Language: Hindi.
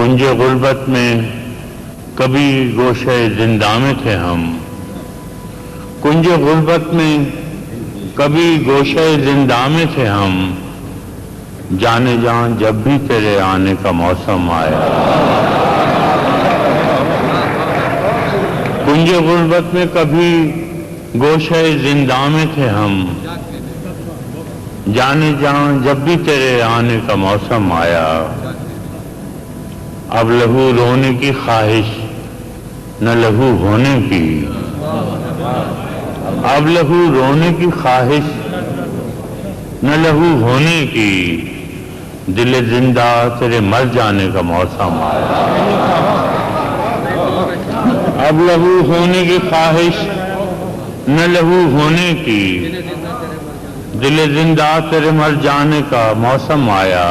कुंज गुर्बत में कभी गोशे जिंदा में थे हम। कुंज गुर्बत में कभी गोशे जिंदा में थे हम, जाने जान जब भी तेरे आने का मौसम आया। कुंज गुर्बत में कभी गोशे जिंदा में थे हम, जाने जान जब भी तेरे आने का मौसम आया। अब लहू रोने की ख्वाहिश न लहू होने की, अब लहू रोने की ख्वाहिश न लहू होने की, दिल जिंदा तेरे मर जाने का मौसम आया। अब लहू होने की ख्वाहिश न लहू होने की, दिल जिंदा तेरे मर जाने का मौसम आया।